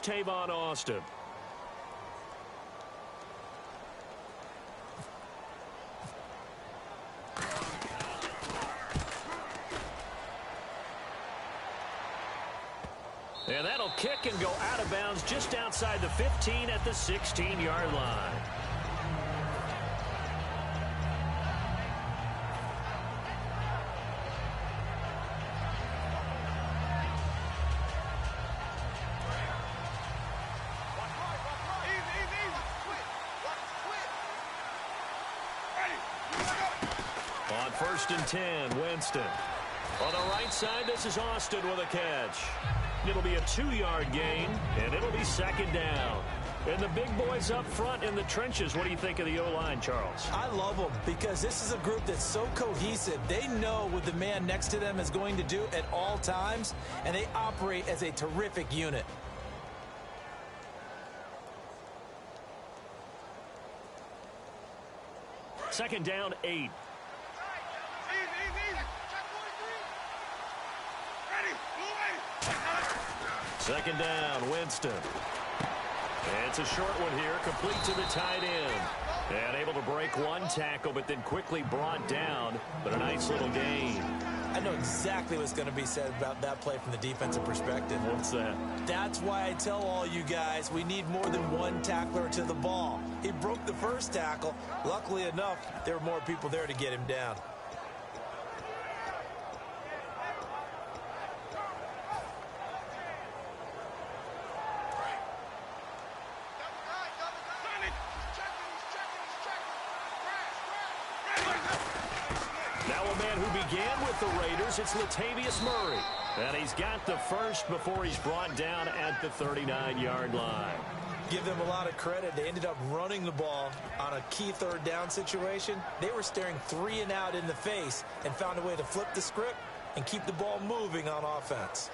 Tavon Austin. And that'll kick and go out of bounds just outside the 15 at the 16-yard line. On 1st and 10, Winston. On the right side, this is Austin with a catch. It'll be a 2-yard gain, and it'll be 2nd down. And the big boys up front in the trenches. What do you think of the O-line, Charles? I love them because this is a group that's so cohesive. They know what the man next to them is going to do at all times, and they operate as a terrific unit. Second down, 8. Second down, Winston. And it's a short one here, complete to the tight end. And able to break one tackle, but then quickly brought down. But a nice little gain. I know exactly what's going to be said about that play from the defensive perspective. What's that? That's why I tell all you guys we need more than one tackler to the ball. He broke the first tackle. Luckily enough, there were more people there to get him down. The Raiders, it's Latavius Murray. And he's got the first before he's brought down at the 39-yard line. Give them a lot of credit. They ended up running the ball on a key 3rd down situation. They were staring 3 and out in the face and found a way to flip the script and keep the ball moving on offense.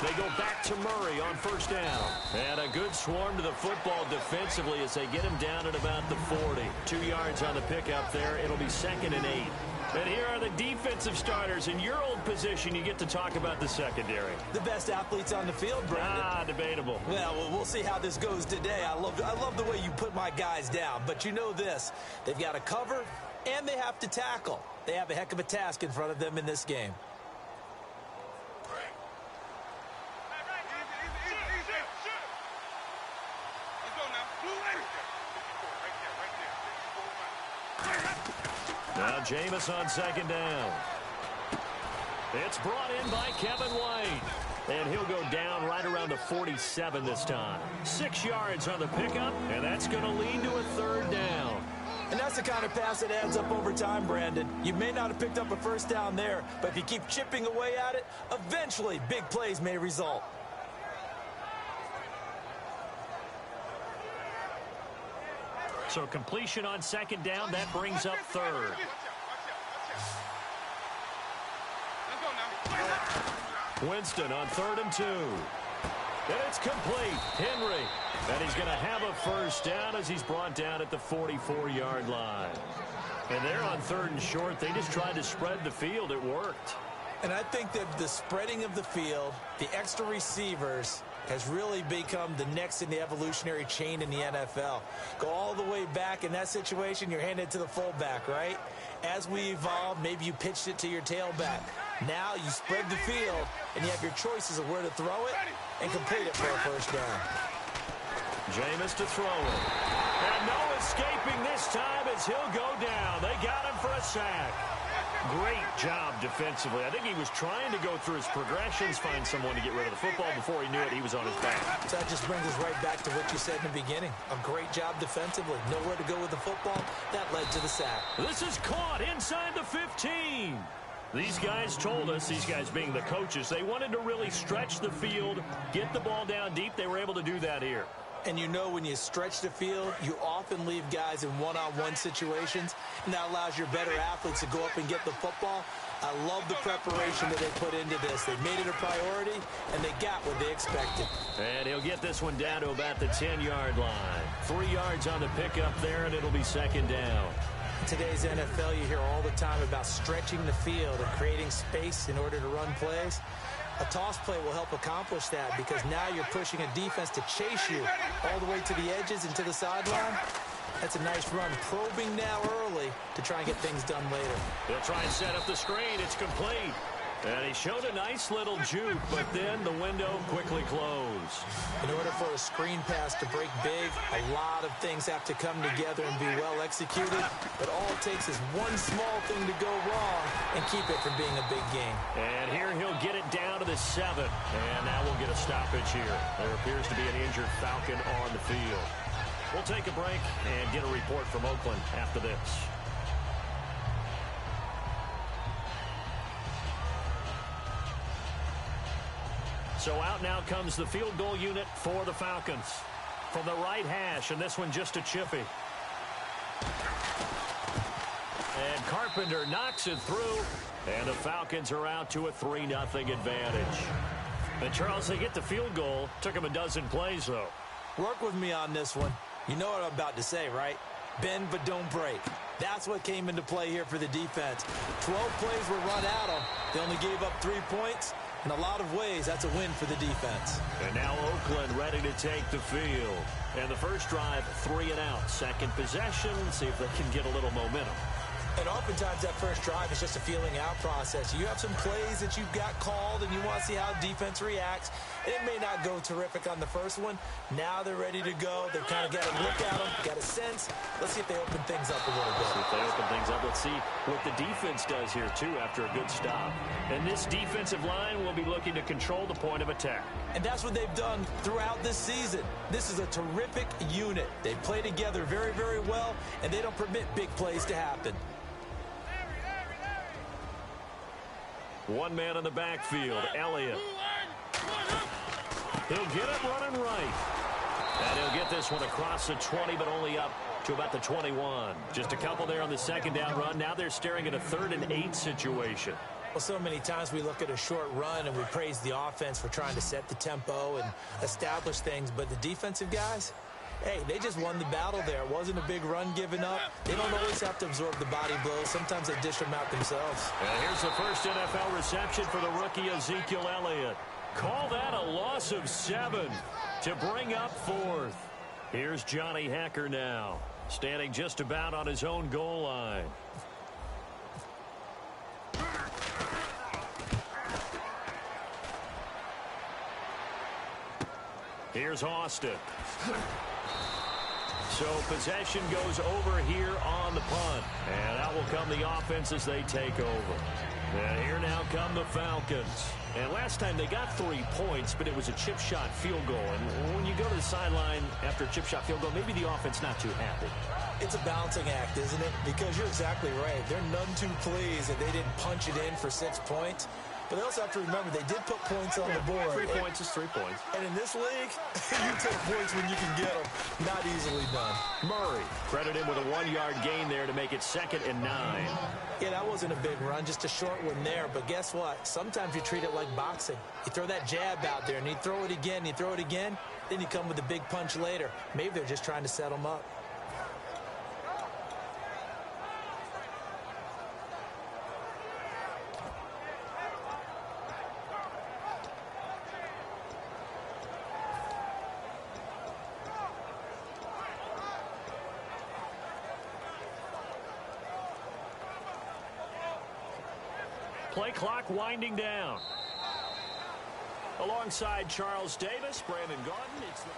They go back to Murray on 1st down. And a good swarm to the football defensively as they get him down at about the 40. 2 yards on the pickup there. It'll be 2nd and 8. And here are the defensive starters. In your old position, you get to talk about the secondary. The best athletes on the field, Brandon. Debatable. Well, we'll see how this goes today. I love the way you put my guys down. But you know this. They've got to cover, and they have to tackle. They have a heck of a task in front of them in this game. Now Jameis on 2nd down. It's brought in by Kevin White. And he'll go down right around the 47 this time. 6 yards on the pickup, and that's going to lead to a 3rd down. And that's the kind of pass that adds up over time, Brandon. You may not have picked up a 1st down there, but if you keep chipping away at it, eventually big plays may result. So completion on 2nd down, that brings up 3rd. Winston on 3rd and 2. And it's complete. Henry. And he's going to have a 1st down as he's brought down at the 44-yard line. And they're on 3rd and short. They just tried to spread the field. It worked. And I think that the spreading of the field, the extra receivers, has really become the next in the evolutionary chain in the NFL. Go all the way back in that situation, you're handed to the fullback, right? As we evolve, maybe you pitched it to your tailback. Now you spread the field, and you have your choices of where to throw it and complete it for a 1st down. Jameis to throw it. And no escaping this time as he'll go down. They got him for a sack. Great job defensively. I think he was trying to go through his progressions, find someone to get rid of the football. Before he knew it, he was on his back. So that just brings us right back to what you said in the beginning. A great job defensively. Nowhere to go with the football. That led to the sack. This is caught inside the 15. These guys told us, these guys being the coaches, they wanted to really stretch the field, get the ball down deep. They were able to do that here. And you know when you stretch the field, you often leave guys in one-on-one situations, and that allows your better athletes to go up and get the football. I love the preparation that they put into this. They made it a priority, and they got what they expected. And he'll get this one down to about the 10-yard line. 3 yards on the pickup there, and it'll be 2nd down. In today's NFL, you hear all the time about stretching the field and creating space in order to run plays. A toss play will help accomplish that because now you're pushing a defense to chase you all the way to the edges and to the sideline. That's a nice run, probing now early to try and get things done later. They'll try and set up the screen. It's complete. And he showed a nice little juke, but then the window quickly closed. In order for a screen pass to break big, a lot of things have to come together and be well executed. But all it takes is one small thing to go wrong and keep it from being a big game. And here he'll get it down to the 7. And now we'll get a stoppage here. There appears to be an injured Falcon on the field. We'll take a break and get a report from Oakland after this. So out now comes the field goal unit for the Falcons. From the right hash, and this one just a chippy. And Carpenter knocks it through, and the Falcons are out to a 3-0 advantage. And Charles, they get the field goal. Took them a dozen plays, though. Work with me on this one. You know what I'm about to say, right? Bend but don't break. That's what came into play here for the defense. 12 plays were run at them. They only gave up 3 points. In a lot of ways, that's a win for the defense. And now Oakland ready to take the field. And the first drive, 3 and out. Second possession, see if they can get a little momentum. And oftentimes that first drive is just a feeling out process. You have some plays that you've got called and you want to see how defense reacts. It may not go terrific on the first one. Now they're ready to go. They've kind of got a look at them, got a sense. Let's see if they open things up a little bit. See if they open things up. Let's see what the defense does here, too, after a good stop. And this defensive line will be looking to control the point of attack. And that's what they've done throughout this season. This is a terrific unit. They play together very, very well, and they don't permit big plays to happen. One man in the backfield, Elliott. He'll get it running right. And he'll get this one across the 20, but only up to about the 21. Just a couple there on the second down run. Now they're staring at a 3rd and 8 situation. Well, so many times we look at a short run and we praise the offense for trying to set the tempo and establish things, but the defensive guys, hey, they just won the battle there. It wasn't a big run given up. They don't always have to absorb the body blows. Sometimes they dish them out themselves. And here's the first NFL reception for the rookie Ezekiel Elliott. Call that a loss of 7 to bring up 4th. Here's Johnny Hacker now, standing just about on his own goal line. Here's Austin. So possession goes over here on the punt. And out will come the offense as they take over. And here now come the Falcons. And last time they got 3 points, but it was a chip shot field goal. And when you go to the sideline after a chip shot field goal, maybe the offense not too happy. It's a balancing act, isn't it? Because you're exactly right. They're none too pleased that they didn't punch it in for 6 points. But they also have to remember they did put points on the board. 3 points is 3 points. And in this league, you take points when you can get them. Not easily done. Murray credited with a 1-yard gain there to make it 2nd and 9. Yeah, that wasn't a big run, just a short one there. But guess what? Sometimes you treat it like boxing. You throw that jab out there, and you throw it again, and you throw it again. Then you come with a big punch later. Maybe they're just trying to set them up. Play clock winding down. Alongside Charles Davis, Brandon Gordon. It's the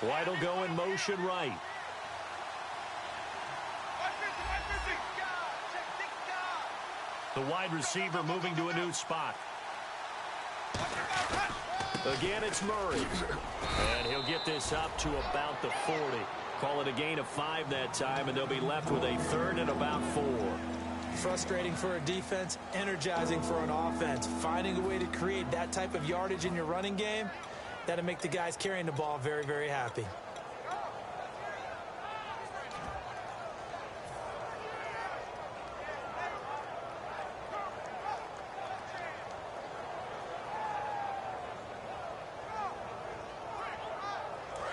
White will go in motion right. The wide receiver moving to a new spot. Again, it's Murray. And he'll get this up to about the 40. Call it a gain of 5 that time, and they'll be left with a 3rd and about 4. frustrating for a defense, energizing for an offense. Finding a way to create that type of yardage in your running game, that'll make the guys carrying the ball very, very happy.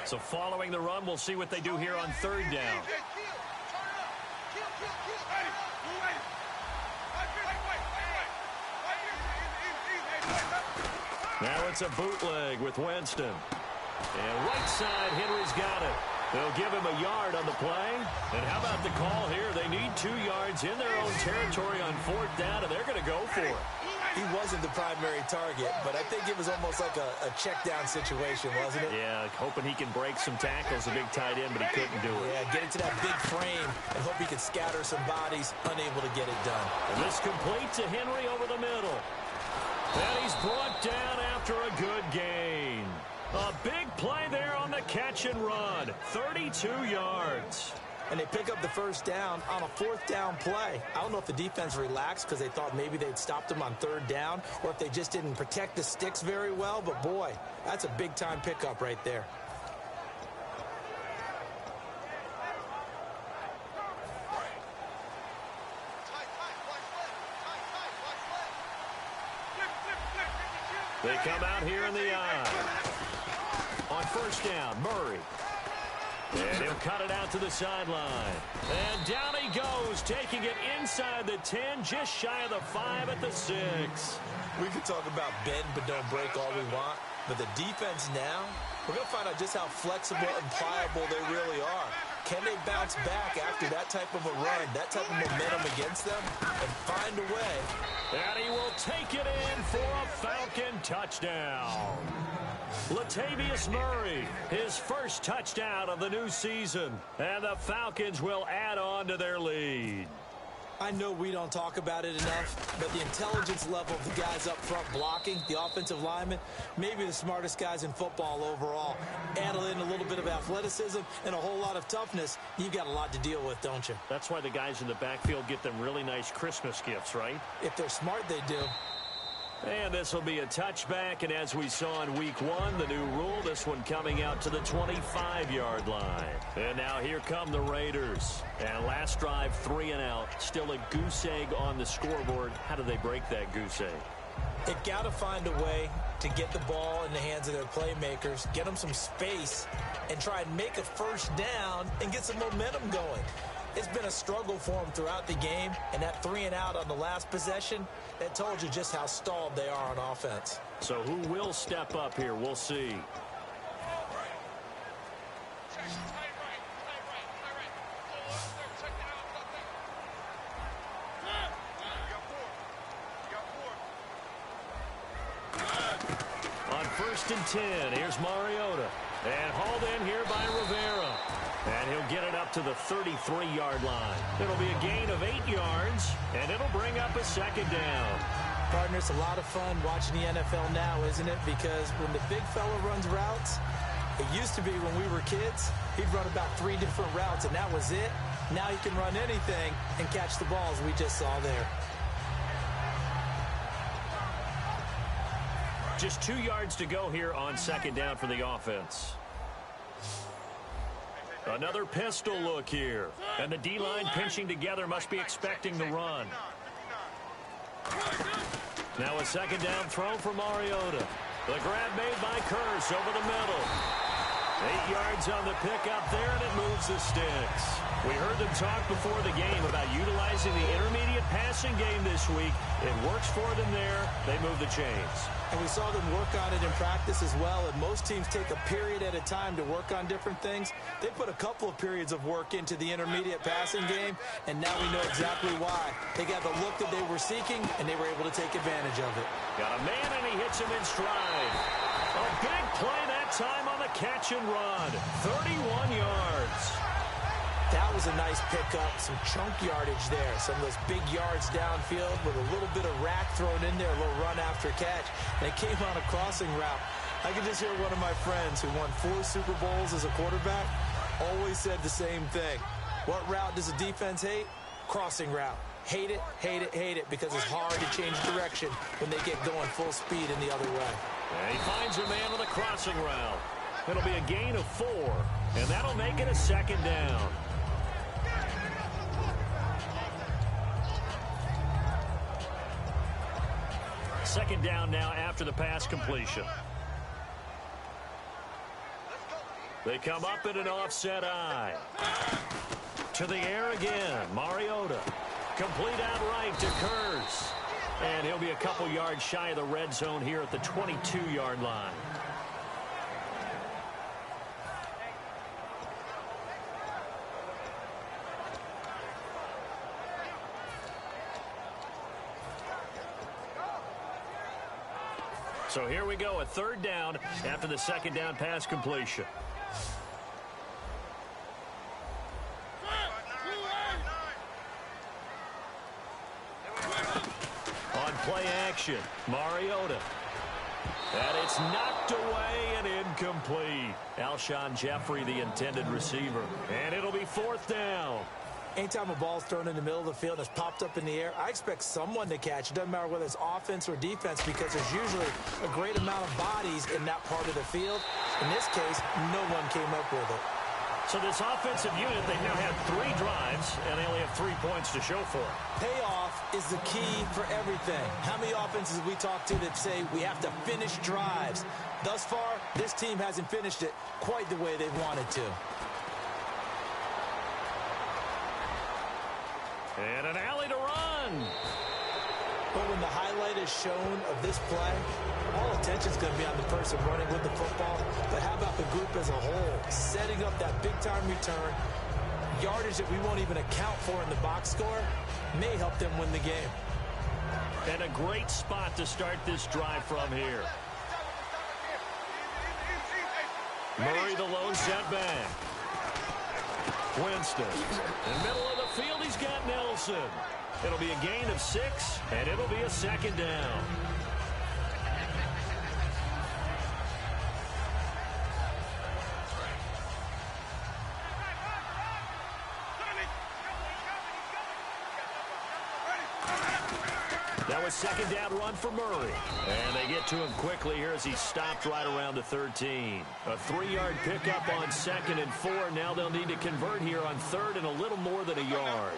So following the run, we'll see what they do here on third down. Now it's a bootleg with Winston. And right side, Henry's got it. They'll give him a yard on the play. And how about the call here? They need 2 yards in their own territory on fourth down, and they're going to go for it. He wasn't the primary target, but I think it was almost like a check-down situation, wasn't it? Yeah, hoping he can break some tackles, a big tight end, but he couldn't do it. Yeah, get into that big frame and hope he could scatter some bodies, unable to get it done. And this complete to Henry over the middle. And he's brought down after a good gain. A big play there on the catch and run. 32 yards. And they pick up the first down on a fourth down play. I don't know if the defense relaxed because they thought maybe they'd stopped them on third down or if they just didn't protect the sticks very well. But, boy, that's a big-time pickup right there. They come out here in the eye. On first down, Murray. And he'll cut it out to the sideline. And down he goes, taking it inside the 10, just shy of the 5 at the 6. We could talk about bend but don't break all we want, but the defense now, we're going to find out just how flexible and pliable they really are. Can they bounce back after that type of a run, that type of momentum against them, and find a way? And he will take it in for a Falcon touchdown. Latavius Murray, his first touchdown of the new season. And the Falcons will add on to their lead. I know we don't talk about it enough, but the intelligence level of the guys up front blocking, the offensive linemen, maybe the smartest guys in football overall. Add in a little bit of athleticism and a whole lot of toughness, you've got a lot to deal with, don't you? That's why the guys in the backfield get them really nice Christmas gifts, right? If they're smart, they do. And this will be a touchback, and as we saw in week 1, the new rule, this one coming out to the 25-yard line. And now here come the Raiders. And last drive, 3 and out. Still a goose egg on the scoreboard. How do they break that goose egg? They've got to find a way to get the ball in the hands of their playmakers, get them some space, and try and make a first down and get some momentum going. It's been a struggle for them throughout the game, and that 3 and out on the last possession, that told you just how stalled they are on offense. So who will step up here? We'll see. On first and 10, here's Mariota. And hauled in here by Rivera. And he'll get it up to the 33-yard line. It'll be a gain of 8 yards, and it'll bring up a second down. Partner, it's a lot of fun watching the NFL now, isn't it? Because when the big fella runs routes, it used to be when we were kids, he'd run about 3 different routes, and that was it. Now he can run anything and catch the balls we just saw there. Just 2 yards to go here on second down for the offense. Another pistol look here. And the D-line pinching together, must be expecting the run. Now a second down throw for Mariota. The grab made by Curse over the middle. 8 yards on the pickup there, and it moves the sticks. We heard them talk before the game about utilizing the intermediate passing game this week. It works for them there. They move the chains. And we saw them work on it in practice as well, and most teams take a period at a time to work on different things. They put a couple of periods of work into the intermediate passing game, and now we know exactly why. They got the look that they were seeking, and they were able to take advantage of it. Got a man, and he hits him in stride. A big play that time on the catch and run. 31 yards. That was a nice pickup, some chunk yardage there. Some of those big yards downfield with a little bit of rack thrown in there, a little run after catch. And it came on a crossing route. I can just hear one of my friends who won 4 Super Bowls as a quarterback always said the same thing. What route does a defense hate? Crossing route. Hate it, hate it, hate it, because it's hard to change direction when they get going full speed in the other way. And he finds a man with a crossing route. It'll be a gain of 4, and that'll make it a second down. Second down now after the pass completion. They come up in an offset eye. To the air again. Mariota. Complete outright to Kurtz. And he'll be a couple yards shy of the red zone here at the 22-yard line. So here we go, a third down after the second down pass completion. On play action, Mariota. And it's knocked away and incomplete. Alshon Jeffrey, the intended receiver. And it'll be fourth down. Anytime a ball's thrown in the middle of the field and it's popped up in the air, I expect someone to catch. It doesn't matter whether it's offense or defense, because there's usually a great amount of bodies in that part of the field. In this case, no one came up with it. So this offensive unit, they've now had 3 drives, and they only have 3 points to show for it. Payoff is the key for everything. How many offenses have we talked to that say we have to finish drives? Thus far, this team hasn't finished it quite the way they wanted to. And an alley to run. But when the highlight is shown of this play, all attention's going to be on the person running with the football. But how about the group as a whole? Setting up that big-time return, yardage that we won't even account for in the box score, may help them win the game. And a great spot to start this drive from here. Murray, the lone setback. Winston. In the middle of the field, he's got Nelson. It'll be a gain of 6, and it'll be a second down. That was second down run for Murray. And they get to him quickly here as he stopped right around the 13. A 3-yard pickup on 2nd and 4. Now they'll need to convert here on 3rd and a little more than a yard.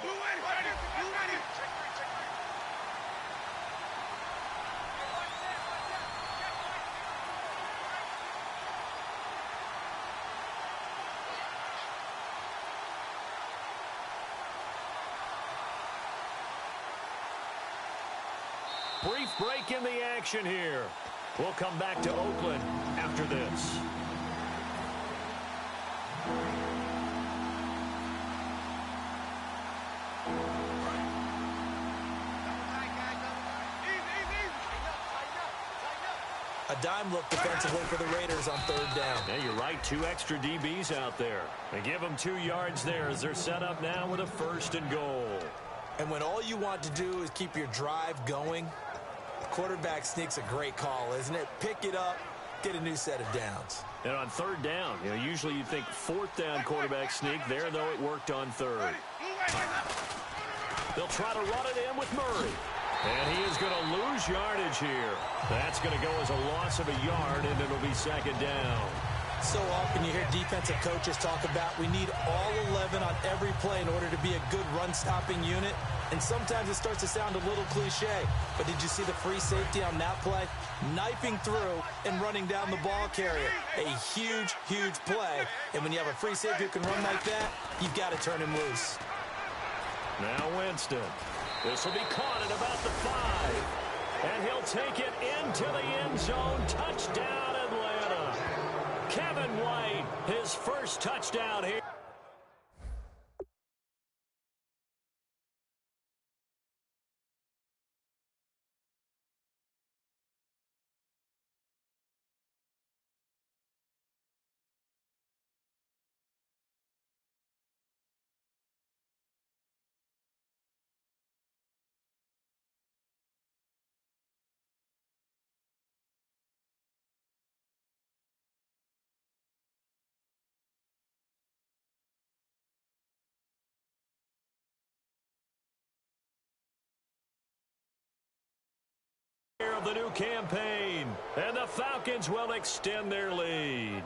Brief break in the action here. We'll come back to Oakland after this. A dime look defensively for the Raiders on 3rd down. Yeah, you're right. 2 extra DBs out there. They give them 2 yards there as they're set up now with a 1st and goal. And when all you want to do is keep your drive going, quarterback sneak's a great call, isn't it? Pick it up, get a new set of downs. And on 3rd down, usually you think 4th down quarterback sneak. There, though, it worked on 3rd. They'll try to run it in with Murray. And he is going to lose yardage here. That's going to go as a loss of a yard, and it'll be 2nd down. So often you hear defensive coaches talk about we need all 11 on every play in order to be a good run-stopping unit. And sometimes it starts to sound a little cliche. But did you see the free safety on that play? Knifing through and running down the ball carrier. A huge, huge play. And when you have a free safety who can run like that, you've got to turn him loose. Now Winston. This will be caught at about the 5. And he'll take it into the end zone. Touchdown, Atlanta. Kevin White, his first touchdown here. of the new campaign. And the Falcons will extend their lead.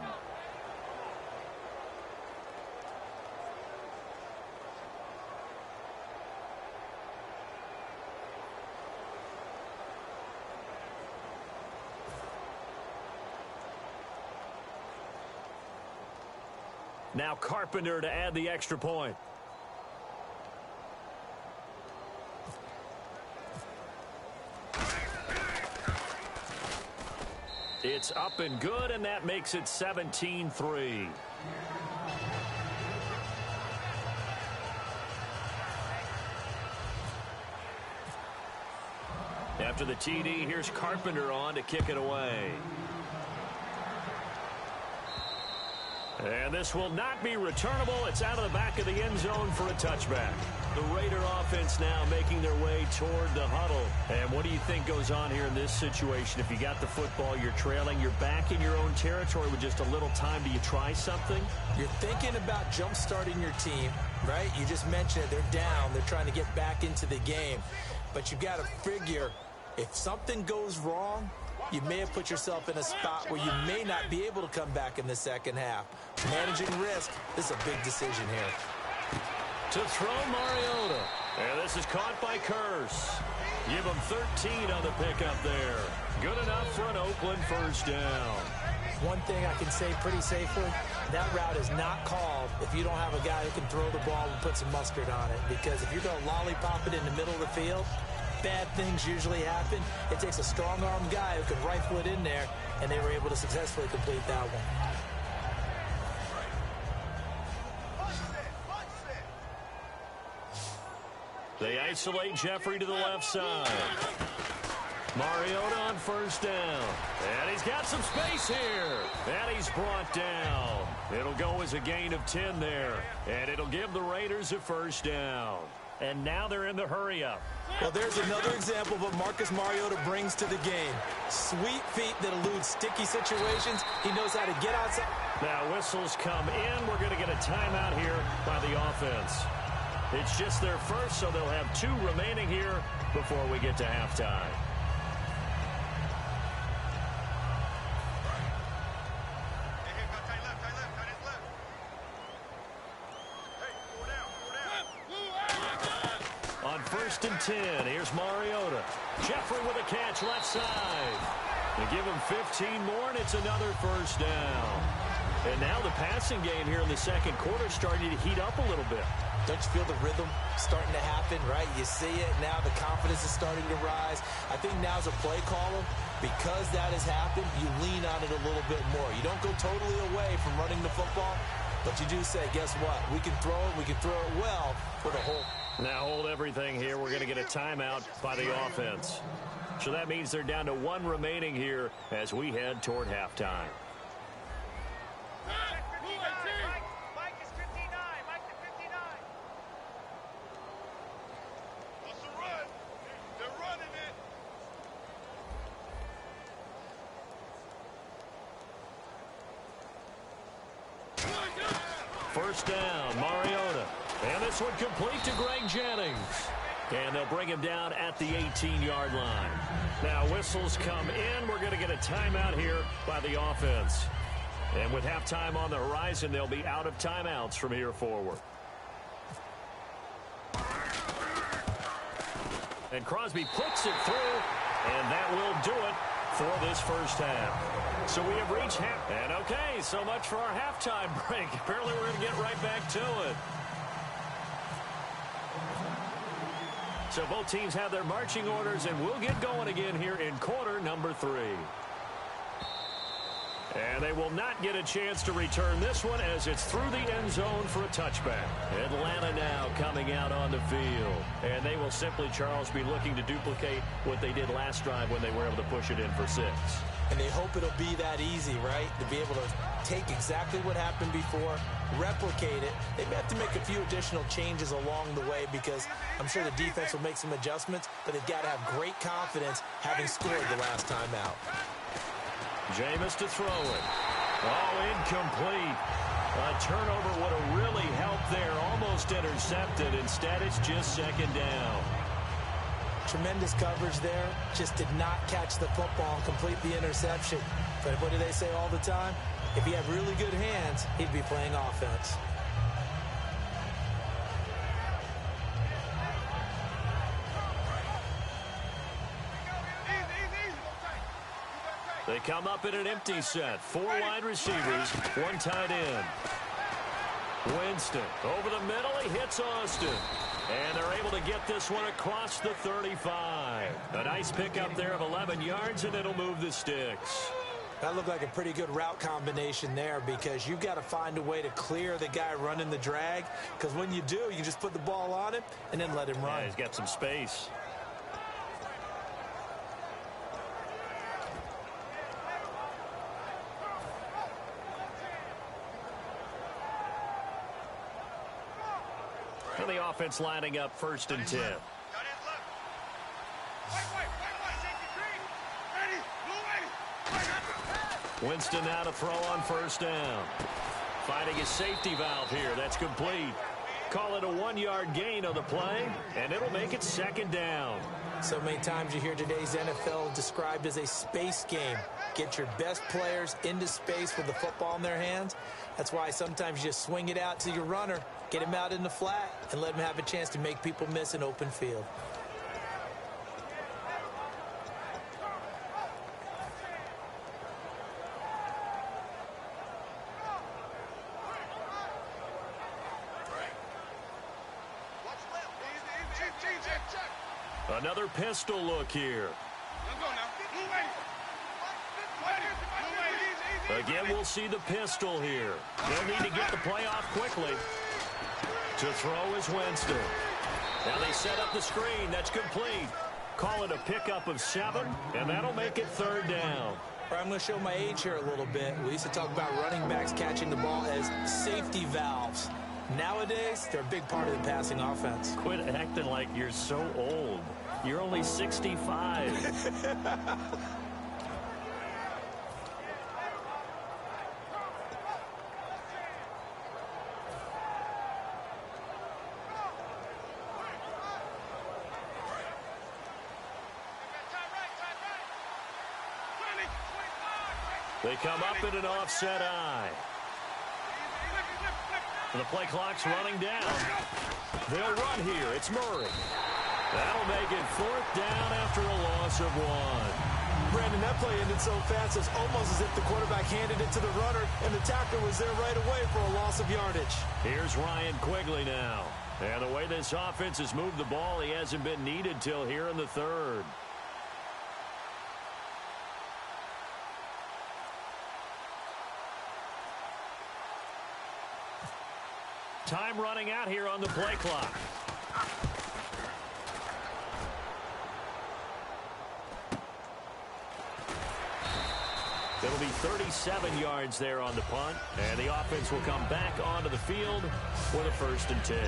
Now Carpenter to add the extra point. It's up and good, and that makes it 17-3. After the TD, here's Carpenter on to kick it away. And this will not be returnable. It's out of the back of the end zone for a touchback. The Raider offense now making their way toward the huddle. And what do you think goes on here in this situation? If you got the football, you're trailing, you're back in your own territory with just a little time. Do you try something? You're thinking about jump-starting your team, right? You just mentioned it. They're down. They're trying to get back into the game. But you've got to figure if something goes wrong, you may have put yourself in a spot where you may not be able to come back in the second half. Managing risk, this is a big decision here. To throw Mariota. And this is caught by Curse. Give him 13 on the pickup there. Good enough for an Oakland first down. One thing I can say pretty safely, that route is not called if you don't have a guy who can throw the ball and put some mustard on it. Because if you're going to lollipop it in the middle of the field, bad things usually happen. It takes a strong-armed guy who can rifle it in there, and they were able to successfully complete that one. They isolate Jeffrey to the left side. Mariota on first down. And he's got some space here. And he's brought down. It'll go as a gain of 10 there. And it'll give the Raiders a first down. And now they're in the hurry-up. Well, there's another example of what Marcus Mariota brings to the game. Sweet feet that elude sticky situations. He knows how to get outside. Now whistles come in. We're going to get a timeout here by the offense. It's just their first, so they'll have 2 remaining here before we get to halftime. On 1st and 10, here's Mariota. Jeffrey with a catch left side. They give him 15 more, and it's another first down. And now the passing game here in the second quarter is starting to heat up a little bit. Don't you feel the rhythm starting to happen, right? You see it now. The confidence is starting to rise. I think now as a play caller, because that has happened, you lean on it a little bit more. You don't go totally away from running the football, but you do say, guess what? We can throw it. We can throw it well for the whole. Now hold everything here. We're going to get a timeout by the offense. So that means they're down to 1 remaining here as we head toward halftime. First down, Mariota. And this one complete to Greg Jennings. And they'll bring him down at the 18-yard line. Now whistles come in. We're going to get a timeout here by the offense. And with halftime on the horizon, they'll be out of timeouts from here forward. And Crosby puts it through, and that will do it for this first half. So we have reached half. And okay, so much for our halftime break. Apparently we're going to get right back to it. So both teams have their marching orders, and we'll get going again here in quarter number 3. And they will not get a chance to return this one as it's through the end zone for a touchback. Atlanta now coming out on the field. And they will simply, Charles, be looking to duplicate what they did last drive when they were able to push it in for 6. And they hope it'll be that easy, right? To be able to take exactly what happened before, replicate it. They may have to make a few additional changes along the way because I'm sure the defense will make some adjustments, but they've got to have great confidence having scored the last time out. Jameis to throw it. Oh, incomplete. A turnover would have really helped there. Almost intercepted. Instead, it's just second down. Tremendous coverage there. Just did not catch the football and complete the interception. But what do they say all the time? If he had really good hands, he'd be playing offense. They come up in an empty set. 4 wide receivers, 1 tight end. Winston over the middle. He hits Austin. And they're able to get this one across the 35. A nice pickup there of 11 yards, and it'll move the sticks. That looked like a pretty good route combination there, because you've got to find a way to clear the guy running the drag. Because when you do, you just put the ball on him and then let him run. Yeah, he's got some space. And the offense lining up 1st and 10. Winston now to throw on 1st down. Finding his safety valve here. That's complete. Call it a 1-yard gain on the play, and it'll make it 2nd down. So many times you hear today's NFL described as a space game. Get your best players into space with the football in their hands. That's why sometimes you just swing it out to your runner, get him out in the flat, and let him have a chance to make people miss an open field. Another pistol look here. Again, we'll see the pistol here. They'll need to get the play off quickly. To throw is Winston. Now they set up the screen. That's complete. Call it a pickup of 7, and that'll make it 3rd down. I'm going to show my age here a little bit. We used to talk about running backs catching the ball as safety valves. Nowadays, they're a big part of the passing offense. Quit acting like you're so old. You're only 65. They come up in an offset eye. The play clock's running down. They'll run here. It's Murray. That'll make it 4th down after a loss of 1. Brandon, that play ended so fast, it's almost as if the quarterback handed it to the runner, and the tackler was there right away for a loss of yardage. Here's Ryan Quigley now. And the way this offense has moved the ball, he hasn't been needed till here in the 3rd. Time running out here on the play clock. It'll be 37 yards there on the punt, and the offense will come back onto the field with a 1st and 10.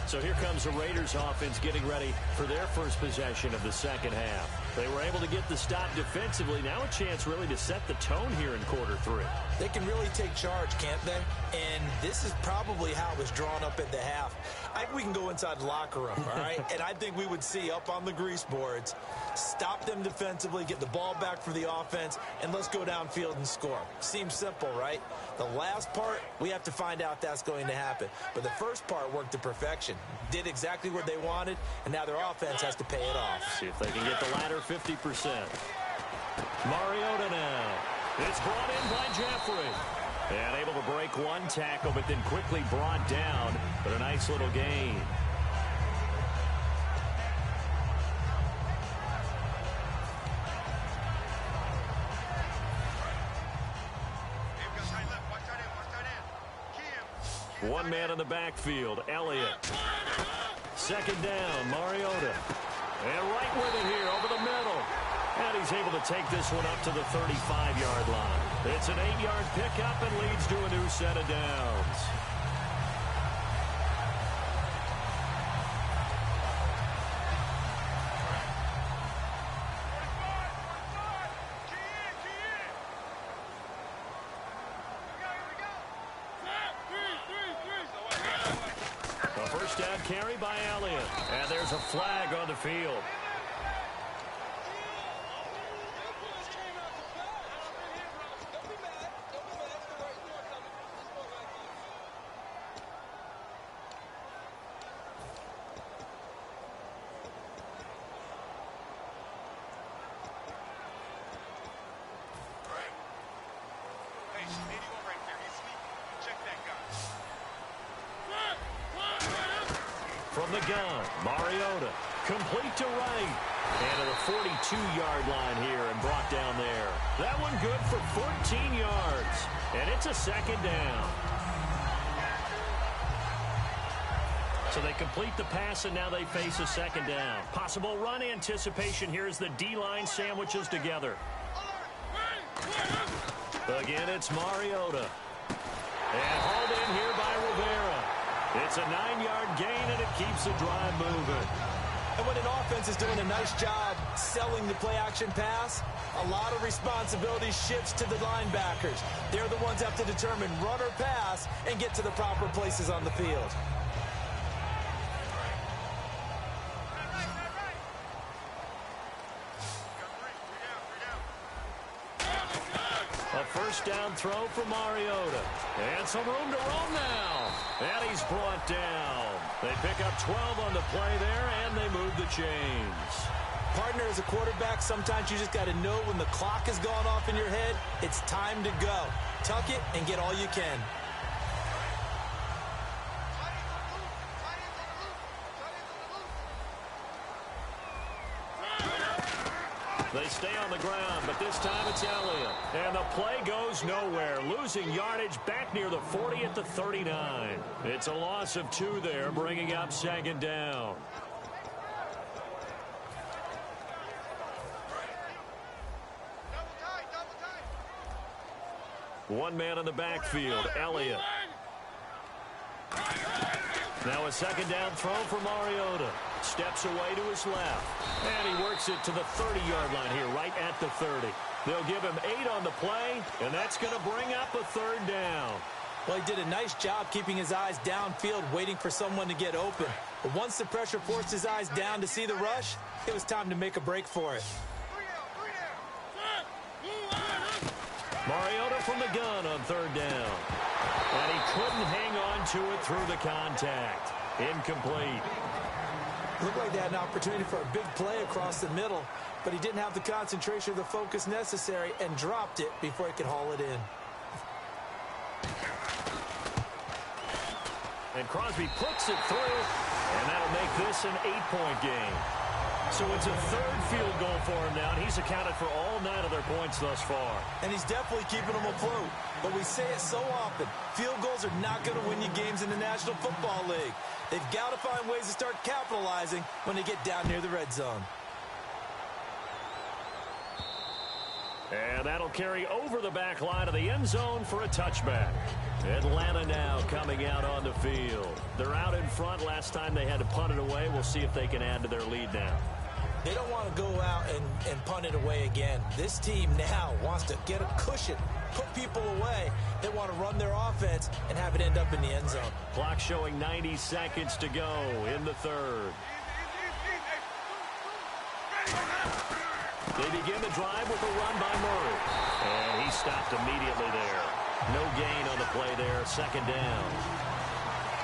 So here comes the Raiders offense getting ready for their first possession of the 2nd half. They were able to get the stop defensively. Now a chance really to set the tone here in quarter 3. They can really take charge, can't they? And this is probably how it was drawn up at the half. I think we can go inside the locker room, all right? And I think we would see up on the grease boards, stop them defensively, get the ball back for the offense, and let's go downfield and score. Seems simple, right? The last part, we have to find out if that's going to happen. But the first part worked to perfection. Did exactly what they wanted, and now their offense has to pay it off. See if they can get the latter 50%. Mariota now. It's brought in by Jeffrey. And able to break 1 tackle, but then quickly brought down. But a nice little gain. One man in the backfield, Elliott. 2nd down, Mariota. And right with it here over the middle. And he's able to take this one up to the 35-yard line. It's an 8-yard pickup and leads to a new set of downs. A 1st down carry by Elliott. And there's a flag on the field. From the gun, Mariota. Complete to right. And to the 42-yard line here and brought down there. That one good for 14 yards. And it's a second down. So they complete the pass, and now they face a second down. Possible run anticipation here as the D-line sandwiches together. Again, it's Mariota. And hauled in here by Rivera. It's a 9-yard gain, and it keeps the drive moving. And when an offense is doing a nice job selling the play-action pass, a lot of responsibility shifts to the linebackers. They're the ones that have to determine run or pass and get to the proper places on the field. A first down throw for Mariota. And some room to roam now. And he's brought down. They pick up 12 on the play there, and they move the chains. Partner, as a quarterback, sometimes you just got to know when the clock has gone off in your head, it's time to go. Tuck it and get all you can. They stay on the ground, but this time it's Elliott. And the play goes nowhere. Losing yardage back near the 40 at the 39. It's a loss of 2 there, bringing up second down. One man in the backfield, Elliott. Now a second down throw for Mariota. Steps away to his left. And he works it to the 30-yard line here, right at the 30. They'll give him 8 on the play, and that's going to bring up a third down. Well, he did a nice job keeping his eyes downfield, waiting for someone to get open. But once the pressure forced his eyes down to see the rush, it was time to make a break for it. Mariota from the gun on third down. And he couldn't hang on to it through the contact. Incomplete. Looked like they had an opportunity for a big play across the middle, but he didn't have the concentration or the focus necessary and dropped it before he could haul it in. And Crosby puts it through, and that'll make this an 8-point game. So it's a third field goal for him now, and he's accounted for all 9 of their points thus far. And he's definitely keeping them afloat. But we say it so often, field goals are not going to win you games in the National Football League. They've got to find ways to start capitalizing when they get down near the red zone. And that'll carry over the back line of the end zone for a touchback. Atlanta now coming out on the field. They're out in front. Last time they had to punt it away. We'll see if they can add to their lead now. They don't want to go out and punt it away again. This team now wants to get a cushion, put people away. They want to run their offense and have it end up in the end zone. Clock showing 90 seconds to go in the third. They begin the drive with a run by Murray. And he stopped immediately there. No gain on the play there. Second down.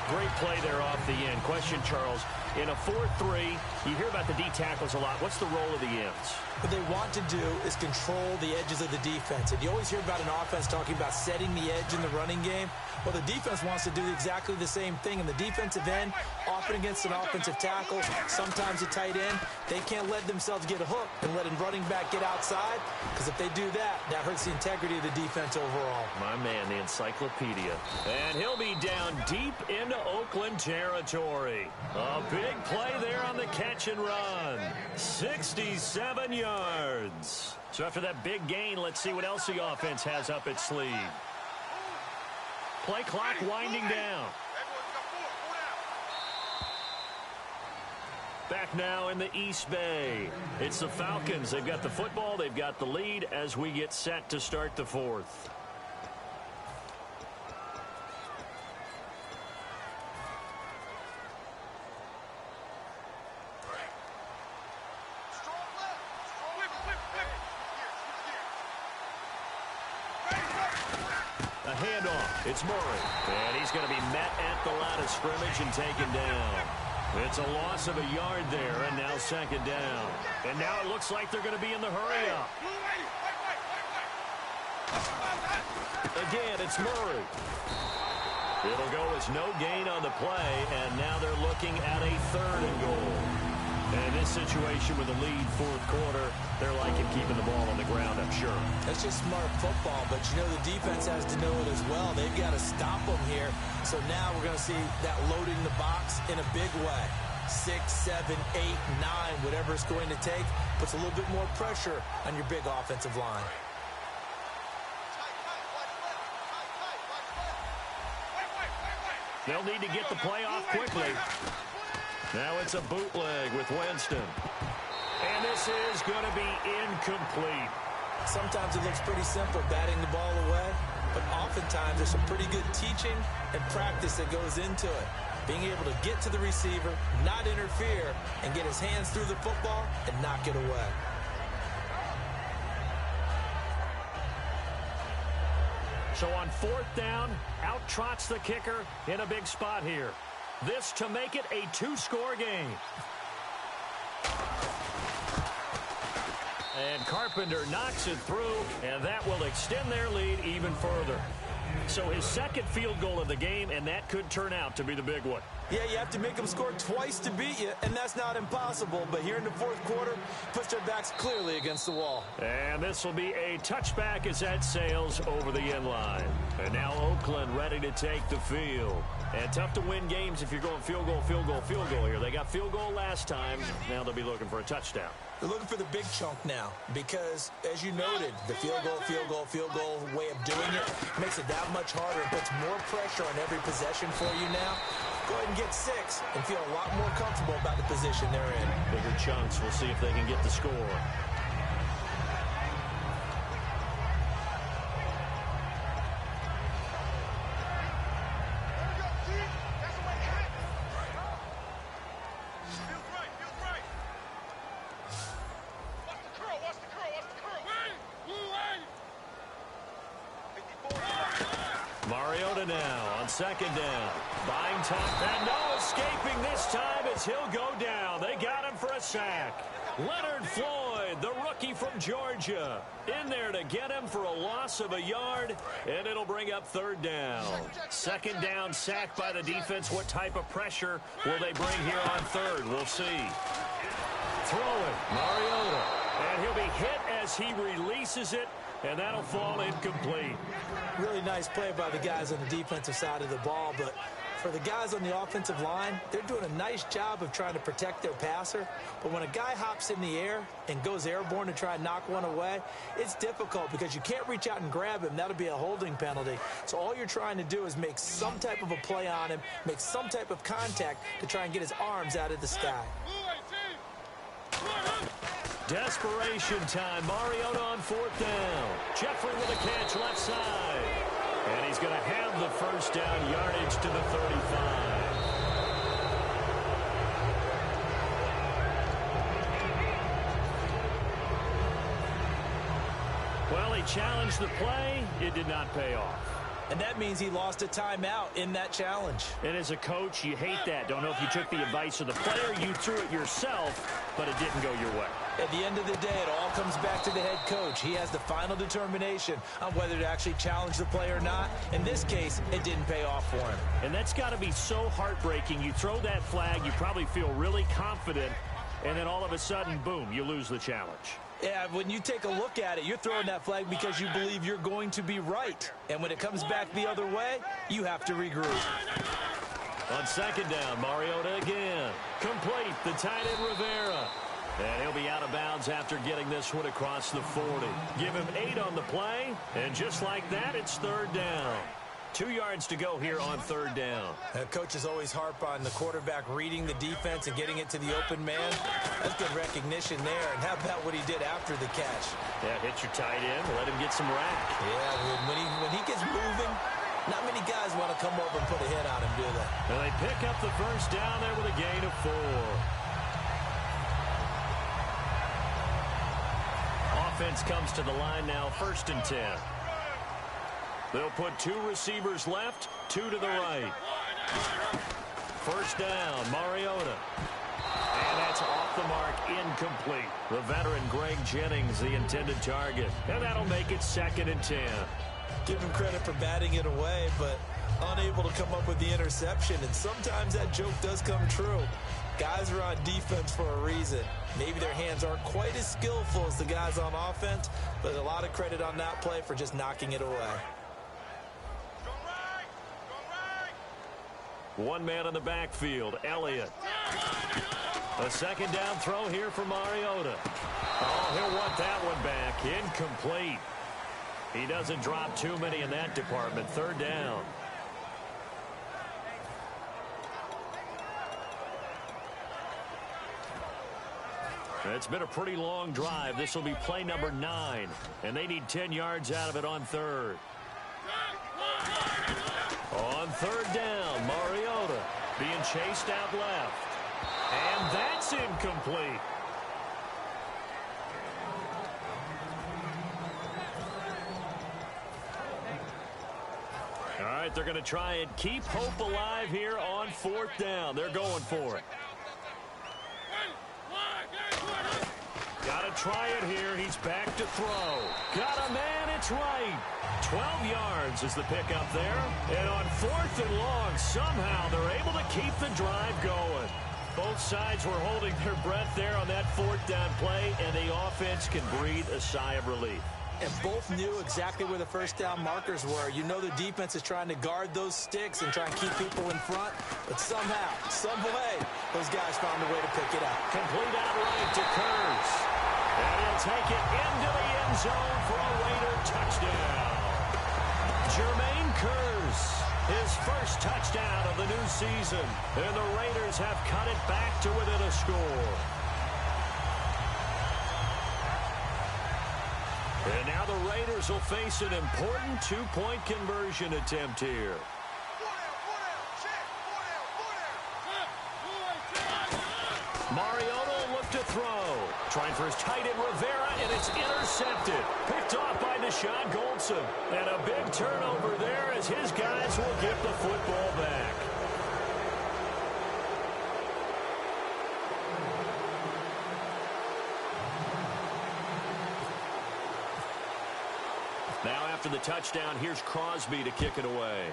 Great play there off the end. Question, Charles, in a 4-3, you hear about the D tackles a lot. What's the role of the ends? What they want to do is control the edges of the defense. And you always hear about an offense talking about setting the edge in the running game. Well, the defense wants to do exactly the same thing. In the defensive end, often against an offensive tackle, sometimes a tight end, they can't let themselves get a hook and let a running back get outside, because if they do that, that hurts the integrity of the defense overall. My man, the encyclopedia. And he'll be down deep into Oakland territory. A big play there on the catch and run. 67 yards. So after that big gain, let's see what else the offense has up its sleeve. Play clock winding down. Back now in the East Bay. It's the Falcons. They've got the football. They've got the lead as we get set to start the fourth. A handoff. It's Murray. And he's going to be met at the line of scrimmage and taken down. It's a loss of a yard there, and now second down. And now it looks like they're going to be in the hurry-up. Again, it's Murray. It'll go as no gain on the play, and now they're looking at a 3rd and goal. And this situation with the lead 4th quarter, they're liking keeping the ball on the ground, I'm sure. That's just smart football, but you know the defense has to know it as well. They've got to stop them here. So now we're going to see that loading the box in a big way. 6, 7, 8, 9, whatever it's going to take, puts a little bit more pressure on your big offensive line. They'll need to get the play off quickly. Now it's a bootleg with Winston. And this is going to be incomplete. Sometimes it looks pretty simple, batting the ball away, but oftentimes there's some pretty good teaching and practice that goes into it. Being able to get to the receiver, not interfere, and get his hands through the football and knock it away. So on 4th down, out trots the kicker in a big spot here. This to make it a 2-score game. And Carpenter knocks it through, and that will extend their lead even further. So his 2nd field goal of the game, and that could turn out to be the big one. Yeah, you have to make them score twice to beat you, and that's not impossible. But here in the 4th quarter, puts their backs clearly against the wall. And this will be a touchback as that sails over the end line. And now Oakland ready to take the field. And tough to win games if you're going field goal, field goal, field goal here. They got field goal last time. Now they'll be looking for a touchdown. They're looking for the big chunk now because, as you noted, the field goal way of doing it makes it that much harder and puts more pressure on every possession for you now. Go ahead and get 6 and feel a lot more comfortable about the position they're in. Bigger chunks. We'll see if they can get the score. Mariota now on 2nd down. Buying time. And no escaping this time as he'll go down. They got him for a sack. Leonard Floyd, the rookie from Georgia, in there to get him for a loss of a yard, and it'll bring up 3rd down. 2nd down, sack by the defense. What type of pressure will they bring here on 3rd? We'll see. Throwing, Mariota, and he'll be hit as he releases it, and that'll fall incomplete. Really nice play by the guys on the defensive side of the ball, but for the guys on the offensive line, they're doing a nice job of trying to protect their passer. But when a guy hops in the air and goes airborne to try and knock one away, it's difficult because you can't reach out and grab him. That'll be a holding penalty. So all you're trying to do is make some type of a play on him, make some type of contact to try and get his arms out of the sky. Desperation time. Mariota on 4th down. Jeffrey with a catch left side. And he's going to have the 1st down, yardage to the 35. Well, he challenged the play. It did not pay off. And that means he lost a timeout in that challenge. And as a coach, you hate that. Don't know if you took the advice of the player. You threw it yourself, but it didn't go your way. At the end of the day, it all comes back to the head coach. He has the final determination on whether to actually challenge the play or not. In this case, it didn't pay off for him. And that's got to be so heartbreaking. You throw that flag, you probably feel really confident, and then all of a sudden, boom, you lose the challenge. Yeah, when you take a look at it, you're throwing that flag because you believe you're going to be right. And when it comes back the other way, you have to regroup. On 2nd down, Mariota again. Complete, the tight end Rivera. And he'll be out of bounds after getting this one across the 40. Give him 8 on the play, and just like that, it's 3rd down. 2 yards to go here on 3rd down. Coaches always harp on the quarterback reading the defense and getting it to the open man. That's good recognition there. And how about what he did after the catch? Yeah, hit your tight end, let him get some rack. Yeah, when he gets moving, not many guys want to come over and put a hit on him, do they? And they pick up the 1st down there with a gain of 4. Offense comes to the line now, 1st and 10. They'll put 2 receivers left, 2 to the right. 1st down, Mariota. And that's off the mark, incomplete. The veteran Greg Jennings, the intended target. And that'll make it 2nd and 10. Give him credit for batting it away, but unable to come up with the interception, and sometimes that joke does come true. Guys are on defense for a reason. Maybe their hands aren't quite as skillful as the guys on offense, but a lot of credit on that play for just knocking it away. One man in the backfield, Elliott. A second down throw here for Mariota. Oh, he'll want that one back. Incomplete. He doesn't drop too many in that department. Third down. It's been a pretty long drive. This will be play number 9, and they need 10 yards out of it on third. On third down, Mariota being chased out left. And that's incomplete. All right, they're going to try and keep hope alive here on fourth down. They're going for it. Got to try it here. He's back to throw. Got a man. It's right. 12 yards is the pickup there. And on fourth and long, somehow they're able to keep the drive going. Both sides were holding their breath there on that fourth down play, and the offense can breathe a sigh of relief. And both knew exactly where the first down markers were. You know the defense is trying to guard those sticks and try and keep people in front. But somehow, some way, those guys found a way to pick it up. Complete out right to Kurz. And he'll take it into the end zone for a Raider touchdown. Jermaine Kurz, his first touchdown of the new season. And the Raiders have cut it back to within a score. And now the Raiders will face an important two-point conversion attempt here. Mariota will look to throw. Trying for his tight end Rivera, and it's intercepted. Picked off by Deshaun Goldson. And a big turnover there as his guys will get the football back. Now after the touchdown, here's Crosby to kick it away.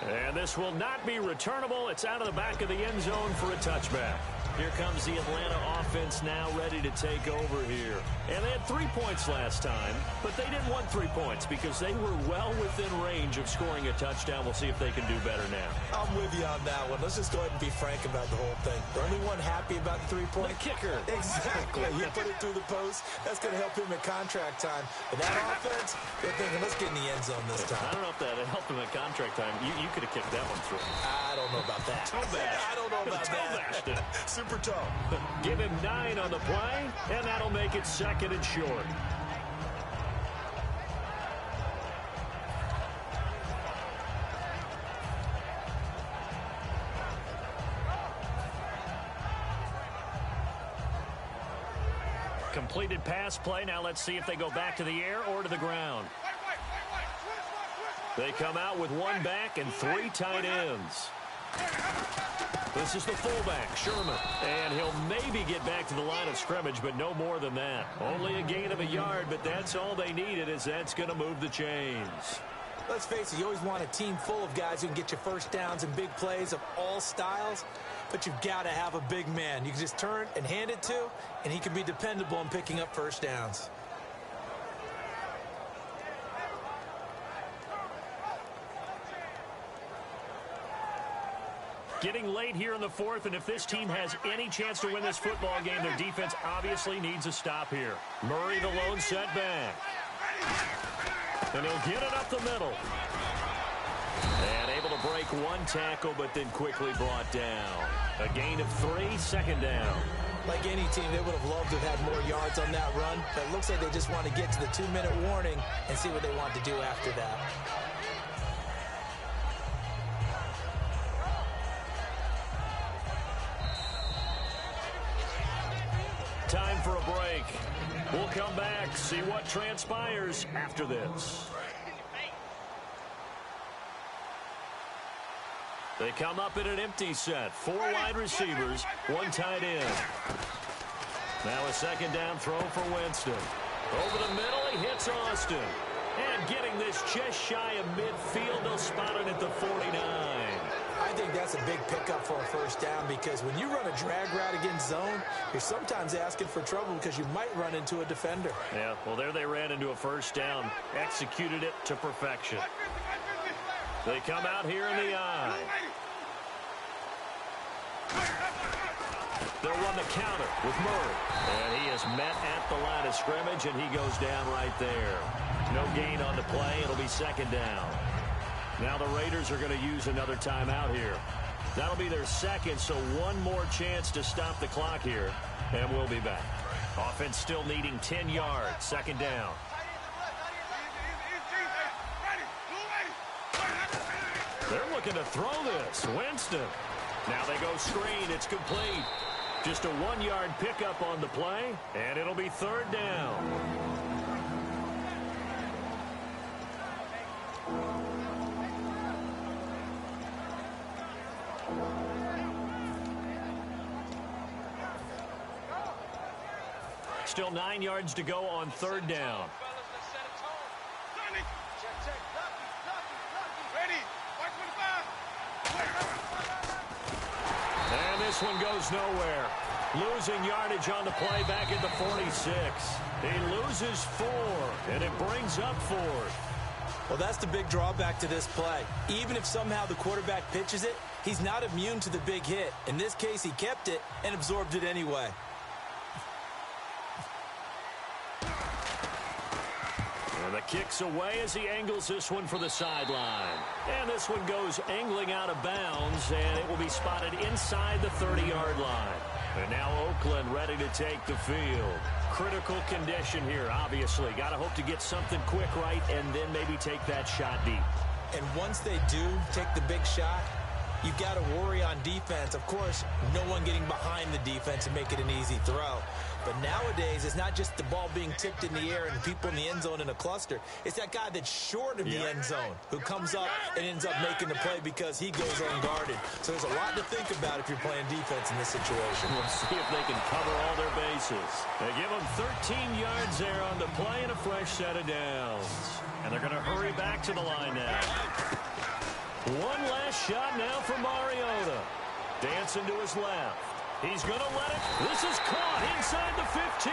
And this will not be returnable. It's out of the back of the end zone for a touchback. Here comes the Atlanta offense now ready to take over here. And they had 3 points last time, but they didn't want 3 points because they were well within range of scoring a touchdown. We'll see if they can do better now. I'm with you on that one. Let's just go ahead and be frank about the whole thing. The only one happy about the 3-point? The kicker. Exactly. He put it through the post. That's going to help him at contract time. But that offense, they're thinking, let's get in the end zone this time. I don't know if that helped him at contract time. You could have kicked that one through. I don't know about that. I don't know about that. Super toe. Give him 9 on the play, and that'll make it second and short. Completed pass play. Now let's see if they go back to the air or to the ground. They come out with 1 back and 3 tight ends. This is the fullback, Sherman. And he'll maybe get back to the line of scrimmage, but no more than that. Only a gain of a yard, but that's all they needed, as that's going to move the chains. Let's face it, you always want a team full of guys who can get you first downs and big plays of all styles, but you've got to have a big man you can just turn and hand it to, and he can be dependable in picking up first downs. Getting late here in the fourth, and if this team has any chance to win this football game, their defense obviously needs a stop here. Murray, the lone setback. And he'll get it up the middle. And able to break 1 tackle, but then quickly brought down. A gain of 3, second down. Like any team, they would have loved to have had more yards on that run, but it looks like they just want to get to the 2-minute warning and see what they want to do after that. Time for a break. We'll come back, see what transpires after this. They come up in an empty set. 4 wide receivers, 1 tight end. Now a second down throw for Winston. Over the middle, he hits Austin. And getting this just shy of midfield, they'll spot it at the 49. I think that's a big pickup for a first down because when you run a drag route against zone, you're sometimes asking for trouble because you might run into a defender. Yeah, well, there they ran into a first down, executed it to perfection. They come out here in the eye. They'll run the counter with Murray. And he is met at the line of scrimmage, and he goes down right there. No gain on the play. It'll be second down. Now the Raiders are going to use another timeout here. That'll be their second, so one more chance to stop the clock here, and we'll be back. Offense still needing 10 yards. Second down. They're looking to throw this. Winston. Now they go screen. It's complete. Just a 1-yard pickup on the play, and it'll be third down. Still 9 yards to go on third down. And this one goes nowhere. Losing yardage on the play back at the 46. He loses 4, and it brings up 4th. Well, that's the big drawback to this play. Even if somehow the quarterback pitches it, he's not immune to the big hit. In this case, he kept it and absorbed it anyway. And the kick's away as he angles this one for the sideline. And this one goes angling out of bounds, and it will be spotted inside the 30-yard line. And now Oakland ready to take the field. Critical condition here, obviously. Got to hope to get something quick right and then maybe take that shot deep. And once they do take the big shot, you've got to worry on defense. Of course, no one getting behind the defense and make it an easy throw. But nowadays, it's not just the ball being tipped in the air and people in the end zone in a cluster. It's that guy that's short of the end zone who comes up and ends up making the play because he goes unguarded. So there's a lot to think about if you're playing defense in this situation. We'll see if they can cover all their bases. They give them 13 yards there on the play and a fresh set of downs. And they're going to hurry back to the line now. One last shot now for Mariota. Dancing to his left. He's going to let it. This is caught inside the 15.